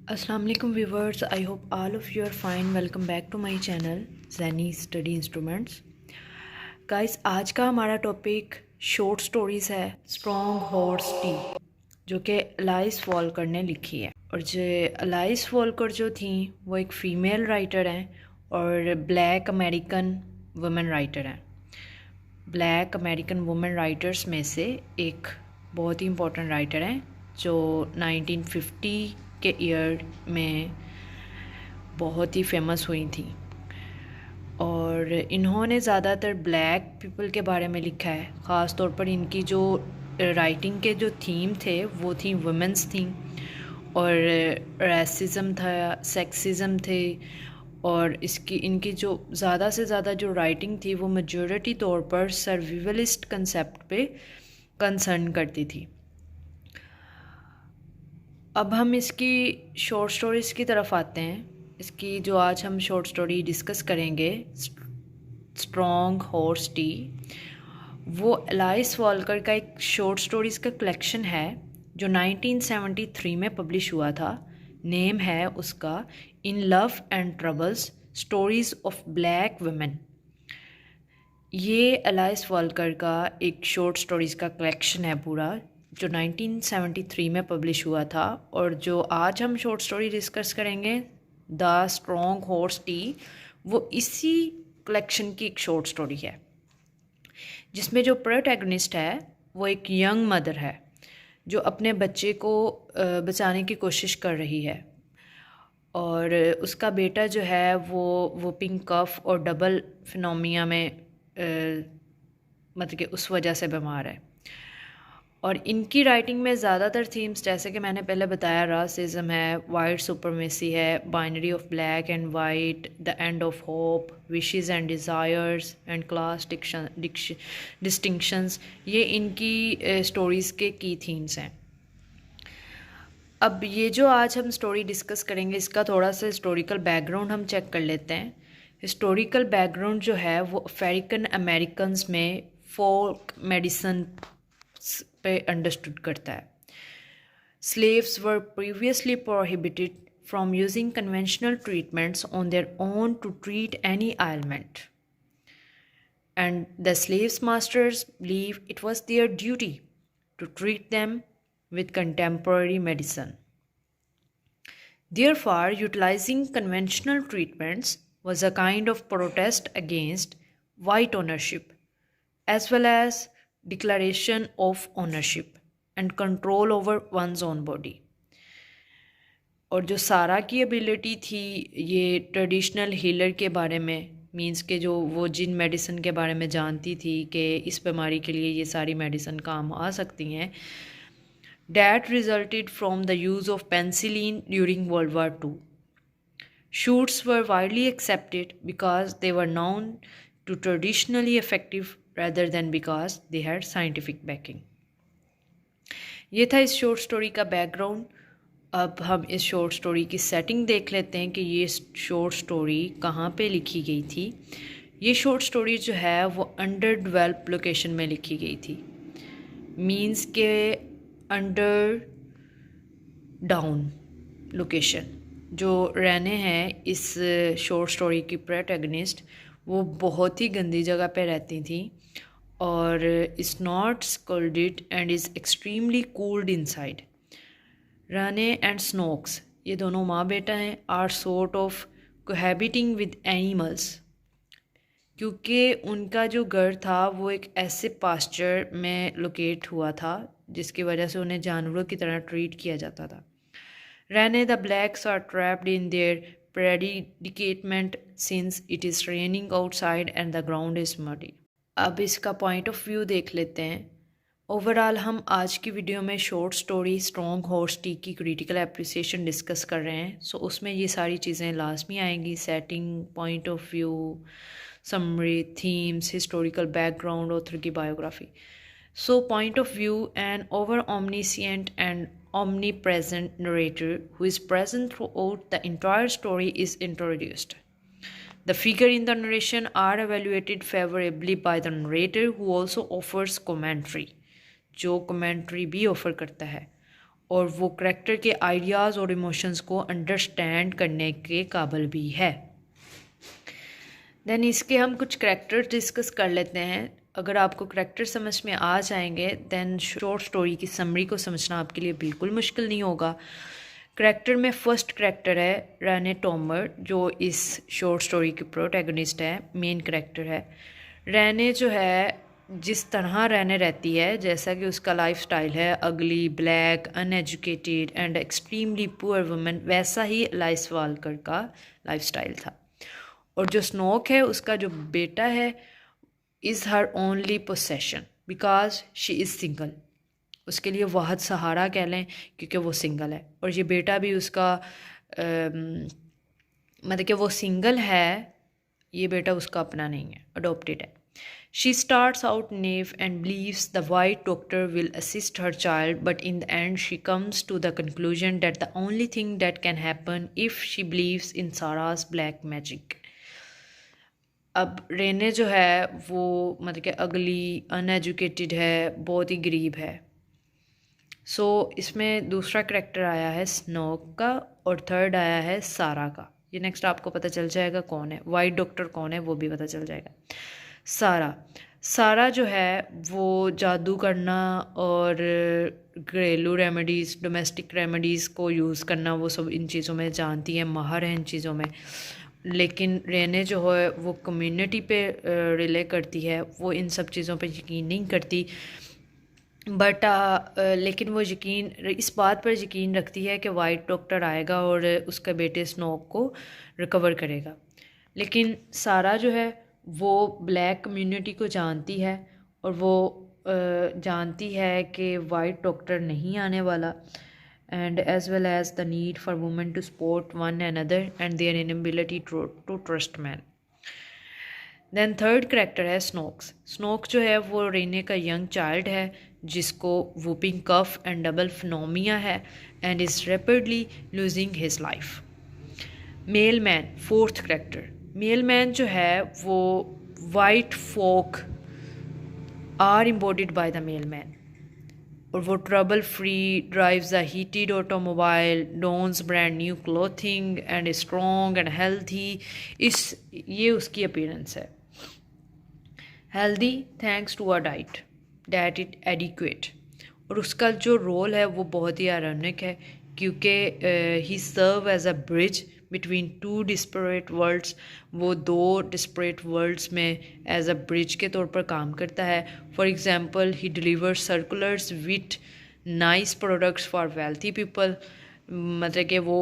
अस्सलाम वालेकुम viewers, I hope all of you are fine. Welcome back to my channel Zainy study instruments. Guys, आज का हमारा topic short stories है strong horse tea, जो कि एलाइस वॉलकर ने लिखी है। और जो एलाइस वॉलकर जो थी वो एक फ़ीमेल राइटर हैं और ब्लैक अमेरिकन वुमेन राइटर हैं। ब्लैक अमेरिकन वुमेन राइटर्स में से एक बहुत ही इम्पोर्टेंट राइटर हैं जो 1950 के ईयर में बहुत ही फेमस हुई थी। और इन्होंने ज़्यादातर ब्लैक पीपल के बारे में लिखा है। ख़ास तौर पर इनकी जो राइटिंग के जो थीम थे वो थी वुमेंस थी, और रेसिज्म था, सेक्सिज़म थे। और इनकी जो ज़्यादा से ज़्यादा जो राइटिंग थी वो मेजॉरिटी तौर पर सर्वाइवलिस्ट कंसेप्ट पे कंसर्न करती थी। अब हम इसकी शॉर्ट स्टोरीज़ की तरफ आते हैं। इसकी जो आज हम शॉर्ट स्टोरी डिस्कस करेंगे, स्ट्रॉन्ग हॉर्स टी, वो एलाइस वॉलकर का एक शॉर्ट स्टोरीज़ का कलेक्शन है जो 1973 में पब्लिश हुआ था। नेम है उसका in love and troubles, stories of black women. ये एलाइस वॉलकर का एक शॉर्ट स्टोरीज़ का कलेक्शन है पूरा, जो 1973 में पब्लिश हुआ था। और जो आज हम शॉर्ट स्टोरी डिस्कस करेंगे, द स्ट्रॉन्ग हॉर्स टी, वो इसी कलेक्शन की एक शॉर्ट स्टोरी है, जिसमें जो प्रोटैगनिस्ट है वो एक यंग मदर है जो अपने बच्चे को बचाने की कोशिश कर रही है। और उसका बेटा जो है वो पिंक कफ और डबल फिनोमिया में मतलब कि उस वजह से बीमार है। और इनकी राइटिंग में ज़्यादातर थीम्स, जैसे कि मैंने पहले बताया, रासिज्म है, वाइट सुपरमेसी है, binary of black and white, the end of hope, wishes and desires and class distinctions, ये इनकी स्टोरीज़ के की थीम्स हैं। अब ये जो आज हम स्टोरी डिस्कस करेंगे, इसका थोड़ा सा हिस्टोरिकल बैकग्राउंड हम चेक कर लेते हैं। हिस्टोरिकल बैकग्राउंड जो है वो अफ्रीकन अमेरिकन्स में फोक मेडिसन पे अंडरस्टूड करता है। Slaves were previously prohibited from using conventional treatments on their own to treat any ailment, and the slaves' masters believed it was their duty to treat them with contemporary medicine. Therefore, utilizing conventional treatments was a kind of protest against white ownership, as well as declaration of ownership and control over one's own body. और जो सारा की ability थी ये traditional healer के बारे में, means के जो वो जिन मेडिसिन के बारे में जानती थी कि इस बीमारी के लिए ये सारी मेडिसिन काम आ सकती हैं, that resulted from the use of penicillin during World War II. Shoots were widely accepted because they were known to traditionally effective rather than because they had scientific backing. ये था इस शॉर्ट स्टोरी का background. अब हम इस short story की setting देख लेते हैं कि ये शॉर्ट स्टोरी कहाँ पे लिखी गई थी। ये शॉर्ट स्टोरी जो है वो अंडर डेवलप्ड लोकेशन में लिखी गई थी, मींस के अंडर डाउन लोकेशन। जो रहने हैं इस शॉर्ट स्टोरी की प्रोटैगनिस्ट, वो बहुत ही गंदी जगह पे रहती थी और is not scalded and is extremely cooled inside. Rene and Snokes, ये दोनों माँ बेटा हैं, are sort of cohabiting with animals, क्योंकि उनका जो घर था वो एक ऐसे पास्चर में लोकेट हुआ था जिसकी वजह से उन्हें जानवरों की तरह ट्रीट किया जाता था। Rene the blacks are trapped in their predicament since it is raining outside and the ground is muddy. अब इसका पॉइंट ऑफ व्यू देख लेते हैं। ओवरऑल हम आज की वीडियो में short story strong horse T की क्रिटिकल एप्रिसिएशन डिस्कस कर रहे हैं। सो उसमें ये सारी चीज़ें लाजमी आएंगी, setting, point of view, summary, themes, historical background, author की biography. So point of view, an over omniscient and omnipresent narrator who is present throughout the entire story is introduced. The figures in the narration are evaluated favorably by the narrator who also offers commentary, जो commentary भी offer करता है। और वो character के ideas और emotions को understand करने के काबिल भी है। देन इसके हम कुछ करैक्टर्स डिस्कस कर लेते हैं। अगर आपको करैक्टर समझ में आ जाएंगे देन शॉर्ट स्टोरी की समरी को समझना आपके लिए बिल्कुल मुश्किल नहीं होगा। करैक्टर में फर्स्ट करैक्टर है रेने टॉमर, जो इस शॉर्ट स्टोरी की प्रोटैगनिस्ट है, मेन करैक्टर है। रेने जो है, जिस तरह रेने रहती है, जैसा कि उसका लाइफस्टाइल है, अगली, black, uneducated and extremely poor woman, वैसा ही एलाइस वालकर का लाइफस्टाइल था। और जो स्नोक है, उसका जो बेटा है, is her only possession because she is single. उसके लिए वाहद सहारा कह लें क्योंकि वो सिंगल है। और ये बेटा भी उसका मतलब कि वो सिंगल है, ये बेटा उसका अपना नहीं है, अडोप्टेड है। She starts out naive and believes the white doctor will assist her child, but in the end she comes to the conclusion that the only thing that can happen if she believes in Sarah's black magic. अब Rene जो है वो मतलब कि अगली, uneducated है, बहुत ही गरीब है। सो इसमें दूसरा करैक्टर आया है स्नोक का और थर्ड आया है सारा का। ये नेक्स्ट आपको पता चल जाएगा कौन है, वाइट डॉक्टर कौन है वो भी पता चल जाएगा। सारा जो है वो जादू करना और घरेलू रेमेडीज़, डोमेस्टिक रेमेडीज़ को यूज़ करना, वो सब इन चीज़ों में जानती है, माहिर है इन चीज़ों में। लेकिन रेने जो है वो कम्युनिटी पे रिले करती है, वो इन सब चीज़ों पे यकीन नहीं करती। बट लेकिन वो यकीन, इस बात पर यकीन रखती है कि वाइट डॉक्टर आएगा और उसके बेटे स्नोक को रिकवर करेगा। लेकिन सारा जो है वो ब्लैक कम्युनिटी को जानती है और वो जानती है कि वाइट डॉक्टर नहीं आने वाला, and as well as the need for women to support one another and their inability to trust men. Then third character है स्नोक्स। स्नोक जो है वो रेने का यंग चाइल्ड है जिसको whooping cough and double pneumonia है and is rapidly losing his life. Mail man, fourth character. Mail man जो है वो white folk are embodied by the mail man, और वो trouble free, drives a heated automobile, dons brand new clothing and strong and healthy. ये उसकी appearance है, healthy thanks to a diet that it adequate. और उसका जो role है वो बहुत ही आयरनिक है क्योंकि he serve as a bridge between two disparate worlds. वो दो डिस्परेट वर्ल्ड्स में एज अ ब्रिज के तौर पर काम करता है। For example he deliver circulars with nice products for wealthy people, मतलब कि वो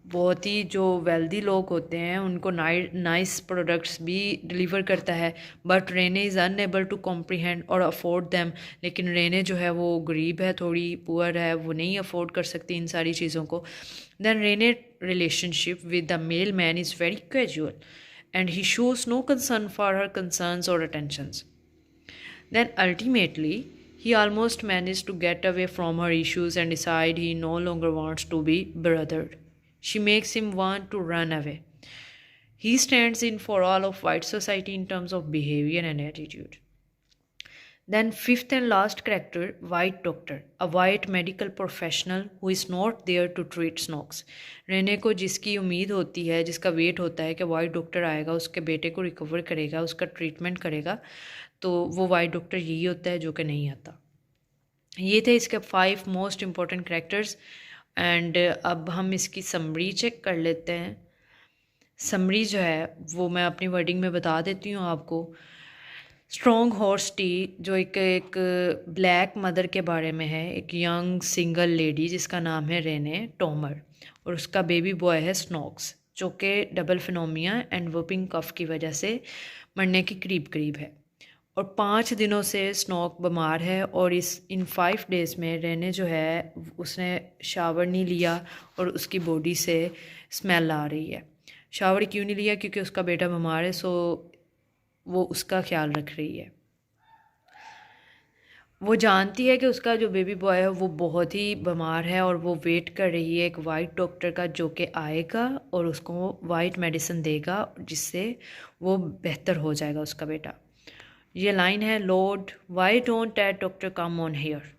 बहुत ही जो वेल्दी लोग होते हैं उनको नाइस प्रोडक्ट्स भी डिलीवर करता है। But Rannie is unable to comprehend और अफोर्ड दैम। लेकिन रेने जो है वो गरीब है, थोड़ी पुअर है, वो नहीं अफोर्ड कर सकती इन सारी चीज़ों को। Then Rannie relationship with the male man is very casual and he shows no concern for her concerns or attentions. Then ultimately, he almost managed to get away from her issues and decide he no longer wants to be brothered. She makes him want to run away. He stands in for all of white society in terms of behavior and attitude. Then fifth and last character, white doctor, a white medical professional who is not there to treat snokes. Rannie को जिसकी उम्मीद होती है, जिसका wait होता है कि white doctor आएगा, उसके बेटे को रिकवर करेगा, उसका ट्रीटमेंट करेगा, तो वो वाइट डॉक्टर यही होता है जो कि नहीं आता। ये थे इसके 5 मोस्ट इम्पॉर्टेंट करैक्टर्स। एंड अब हम इसकी समरी चेक कर लेते हैं। समरी जो है वो मैं अपनी वर्डिंग में बता देती हूँ आपको। स्ट्रॉन्ग हॉर्स टी जो एक ब्लैक मदर के बारे में है, एक यंग सिंगल लेडी जिसका नाम है रेने टॉमर, और उसका बेबी बॉय है स्नोक्स जो कि डबल फिनोमिया एंड वोपिंग कफ की वजह से मरने के करीब है। और 5 दिनों से स्नोक बीमार है और इन 5 डेज़ में रेने जो है उसने शावर नहीं लिया और उसकी बॉडी से स्मेल आ रही है। शावर क्यों नहीं लिया? क्योंकि उसका बेटा बीमार है, सो वो उसका ख्याल रख रही है। वो जानती है कि उसका जो बेबी बॉय है वो बहुत ही बीमार है और वो वेट कर रही है एक वाइट डॉक्टर का जो कि आएगा और उसको वाइट मेडिसिन देगा जिससे वो बेहतर हो जाएगा उसका बेटा। ये लाइन है, Lord why don't that doctor come on here.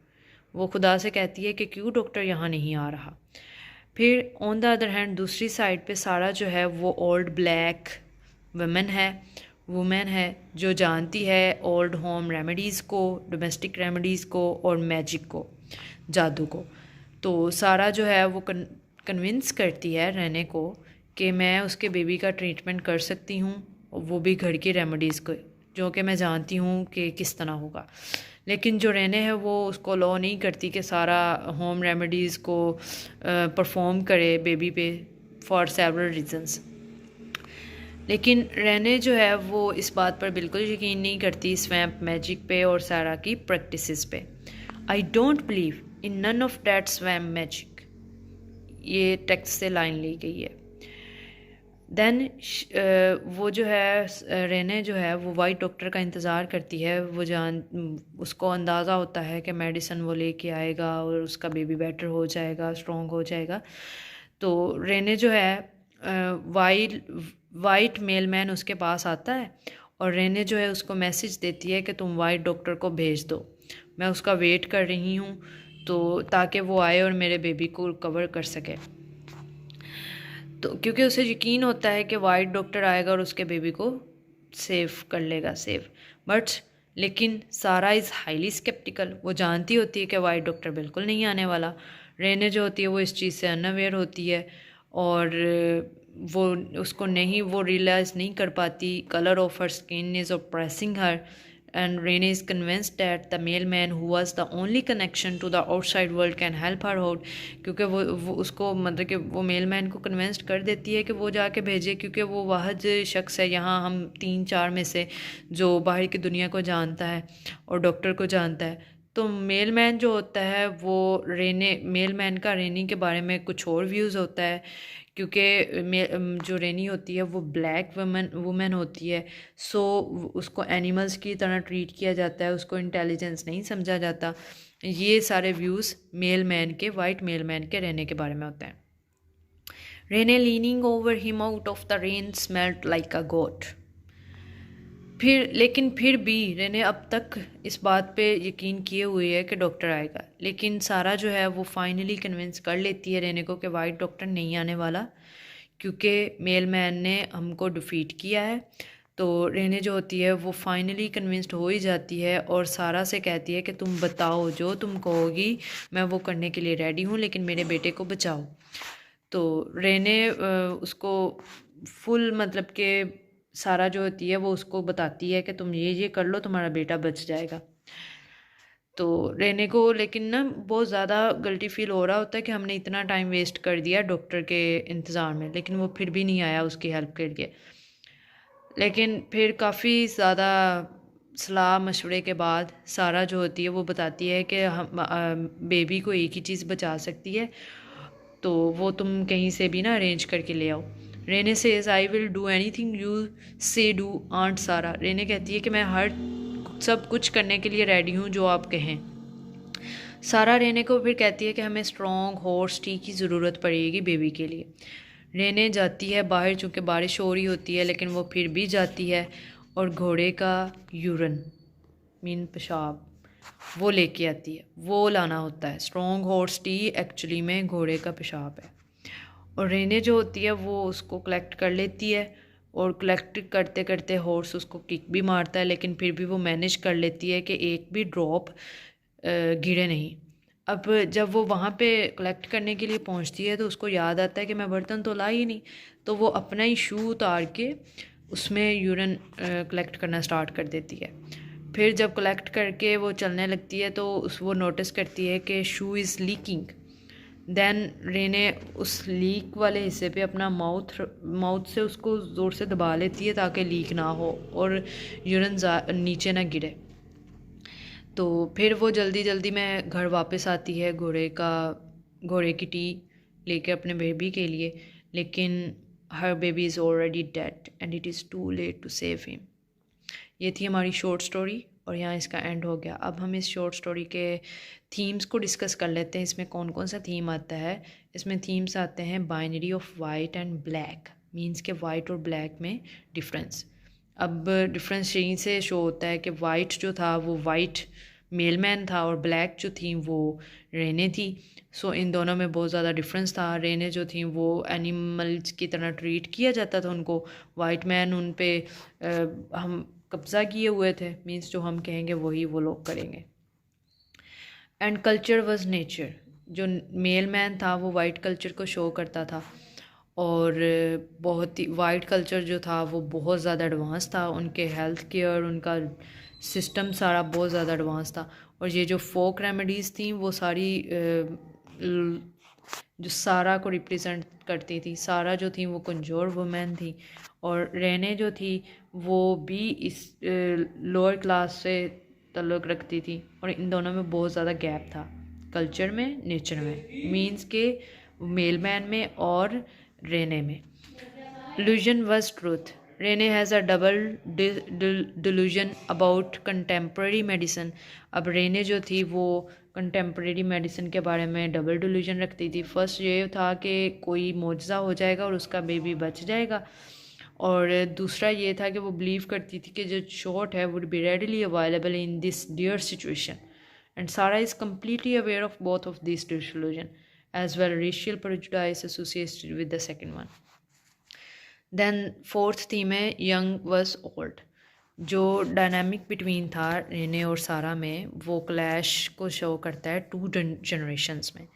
वो खुदा से कहती है कि क्यों डॉक्टर यहाँ नहीं आ रहा। फिर ऑन द अदर हैंड दूसरी साइड पे सारा जो है वो ओल्ड ब्लैक वुमेन है जो जानती है ओल्ड होम रेमेडीज़ को, डोमेस्टिक रेमेडीज़ को और मैजिक को, जादू को। तो सारा जो है वो कन्विंस करती है रेने को कि मैं उसके बेबी का ट्रीटमेंट कर सकती हूँ, वो भी घर की रेमेडीज़ को, जो कि मैं जानती हूँ कि किस तरह होगा। लेकिन जो रेने है वो उसको अलाउ नहीं करती कि सारा होम रेमेडीज़ को परफॉर्म करे बेबी पे, फॉर सेवरल रीजंस। लेकिन रेने जो है वो इस बात पर बिल्कुल यकीन नहीं करती, स्वैम्प मैजिक पे और सारा की प्रैक्टिसेस पे। I don't believe in none of that swamp magic, ये टेक्स्ट से लाइन ली गई है। देन वो जो है रेने जो है वो वाइट डॉक्टर का इंतज़ार करती है। वो उसको अंदाज़ा होता है कि मेडिसिन वो लेके आएगा और उसका बेबी बेटर हो जाएगा, स्ट्रॉन्ग हो जाएगा। तो रेने जो है वाइट मेलमैन उसके पास आता है और रेने जो है उसको मैसेज देती है कि तुम वाइट डॉक्टर को भेज दो, मैं उसका वेट कर रही हूँ, तो ताकि वो आए और मेरे बेबी को रिकवर कर सके। तो क्योंकि उसे यकीन होता है कि वाइट डॉक्टर आएगा और उसके बेबी को सेव कर लेगा, बट लेकिन सारा इज़ हाईली स्केप्टिकल। वो जानती होती है कि वाइट डॉक्टर बिल्कुल नहीं आने वाला। रेने जो होती है वो इस चीज़ से अनअवेयर होती है और वो उसको नहीं, वो रियलाइज़ नहीं कर पाती colour of her skin is oppressing her, and Rene is convinced that the mailman who was the only connection to the outside world can help her out। क्योंकि वो उसको मतलब कि वो मेलमैन को कन्विंस कर देती है कि वो जाके भेजे, क्योंकि वो वाहिद शख्स है यहाँ हम 3-4 में से जो बाहर की दुनिया को जानता है और डॉक्टर को जानता है। तो मेलमैन जो होता है वो मेलमैन का रेनी के बारे में कुछ और व्यूज़ होता है, क्योंकि जो रेनी होती है वो ब्लैक वुमेन होती है। सो उसको एनिमल्स की तरह ट्रीट किया जाता है, उसको इंटेलिजेंस नहीं समझा जाता। ये सारे व्यूज़ वाइट मेल मैन के रहने के बारे में होते हैं। Rannie leaning over him out of the rain smelt like a god. लेकिन फिर भी रेने अब तक इस बात पे यकीन किए हुए है कि डॉक्टर आएगा। लेकिन सारा जो है वो फाइनली कन्विंस कर लेती है रेने को कि वाइट डॉक्टर नहीं आने वाला, क्योंकि मेलमैन ने हमको डिफीट किया है। तो रेने जो होती है वो फाइनली कन्विंस्ड हो ही जाती है और सारा से कहती है कि तुम बताओ, जो तुम कहोगी मैं वो करने के लिए रेडी हूँ, लेकिन मेरे बेटे को बचाओ। तो रेने उसको फुल मतलब कि सारा जो होती है वो उसको बताती है कि तुम ये कर लो, तुम्हारा बेटा बच जाएगा। तो रेने को लेकिन ना बहुत ज़्यादा गिल्टी फील हो रहा होता है कि हमने इतना टाइम वेस्ट कर दिया डॉक्टर के इंतज़ार में, लेकिन वो फिर भी नहीं आया उसकी हेल्प के लिए। लेकिन फिर काफ़ी ज़्यादा सलाह मशवरे के बाद सारा जो होती है वो बताती है कि हम बेबी को एक ही चीज़ बचा सकती है, तो वो तुम कहीं से भी ना अरेंज करके ले आओ। Rannie says I will do anything you say do aunt Sarah. Rannie कहती है कि मैं सब कुछ करने के लिए रेडी हूँ जो आप कहें। सारा रेने को फिर कहती है कि हमें स्ट्रॉन्ग हॉर्स टी की ज़रूरत पड़ेगी बेबी के लिए। रेने जाती है बाहर, चूँकि बारिश हो रही होती है, लेकिन वो फिर भी जाती है और घोड़े का यूरन पेशाब वो लेके आती है। वो लाना होता है, स्ट्रॉन्ग हॉर्स टी एक्चुअली में घोड़े का पेशाब है। और रेने जो होती है वो उसको कलेक्ट कर लेती है और कलेक्ट करते करते हॉर्स उसको किक भी मारता है, लेकिन फिर भी वो मैनेज कर लेती है कि एक भी ड्रॉप गिरे नहीं। अब जब वो वहाँ पे कलेक्ट करने के लिए पहुँचती है तो उसको याद आता है कि मैं बर्तन तो ला ही नहीं, तो वो अपना ही शू उतार के उसमें यूरिन कलेक्ट करना स्टार्ट कर देती है। फिर जब कलेक्ट करके वो चलने लगती है तो वो नोटिस करती है कि शू इज़ लीकिंग। देन रेने उस लीक वाले हिस्से पे अपना माउथ से उसको ज़ोर से दबा लेती है ताकि लीक ना हो और यूरिन नीचे ना गिरे। तो फिर वो जल्दी जल्दी में घर वापस आती है घोड़े की टी लेके अपने बेबी के लिए, लेकिन her baby is already dead and it is too late to save him. ये थी हमारी शॉर्ट स्टोरी और यहाँ इसका एंड हो गया। अब हम इस शॉर्ट स्टोरी के थीम्स को डिस्कस कर लेते हैं। इसमें कौन कौन सा थीम आता है। इसमें थीम्स आते हैं binary of white and black, means के वाइट और ब्लैक में डिफरेंस। अब डिफरेंस यहीं से शो होता है कि वाइट जो था वो वाइट मेल मैन था और ब्लैक जो थी वो रेने थी। सो इन दोनों में बहुत ज़्यादा डिफरेंस था। रेने जो थी वो एनिमल्स की तरह ट्रीट किया जाता था उनको। वाइट मैन उन पे हम कब्ज़ा किए हुए थे, मीन्स जो हम कहेंगे वही वो लोग करेंगे। And culture was nature. जो मेल मैन था वो वाइट कल्चर को शो करता था, और बहुत ही वाइट कल्चर जो था वो बहुत ज़्यादा एडवांस था। उनके हेल्थ केयर, उनका सिस्टम सारा बहुत ज़्यादा एडवांस था। और ये जो फोक रेमेडीज़ थी वो सारी जो सारा को रिप्रेजेंट करती थी। सारा जो थी वो कमज़ोर वुमेन थी, और रेने जो थी वो भी इस लोअर क्लास से ताल्लुक़ रखती थी। और इन दोनों में बहुत ज़्यादा गैप था, कल्चर में, नेचर में, मीन्स के मेल मैन में और रेने में। Illusion was truth. Rene has a double delusion about contemporary medicine. अब रेने जो थी वो कंटेम्प्रेरी मेडिसिन के बारे में डबल डिल्यूजन रखती थी। फर्स्ट ये था कि कोई मुआवजा हो जाएगा और उसका बेबी बच जाएगा, और दूसरा ये था कि वो बिलीव करती थी कि जो शॉट है would be readily available in this dear situation. And Sarah is completely aware of both of this delusion as well racial prejudice associated with the second one. Then fourth theme है young versus old. जो dynamic between था Rene और Sarah में, वो clash को show करता है to generations में।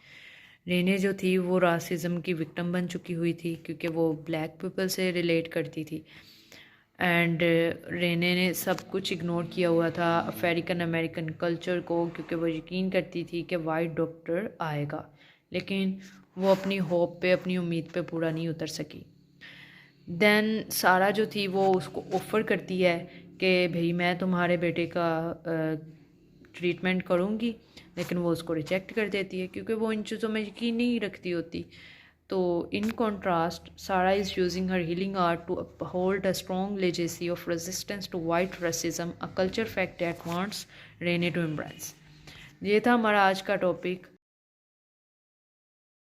रेने जो थी वो रासिज्म की विक्टिम बन चुकी हुई थी, क्योंकि वो ब्लैक पीपल से रिलेट करती थी। एंड रेने ने सब कुछ इग्नोर किया हुआ था अफ्रीकन अमेरिकन कल्चर को, क्योंकि वो यकीन करती थी कि वाइट डॉक्टर आएगा, लेकिन वो अपनी होप पे, अपनी उम्मीद पे पूरा नहीं उतर सकी। देन सारा जो थी वो उसको ऑफ़र करती है कि भाई मैं तुम्हारे बेटे का ट्रीटमेंट करूँगी, लेकिन वो उसको रिजेक्ट कर देती है क्योंकि वो इन चीज़ों में यकीन नहीं रखती होती। तो in contrast Sarah is using her healing art to uphold a strong legacy of resistance to white racism, a culture fact that wants Rannie to embrace. ये था हमारा आज का टॉपिक।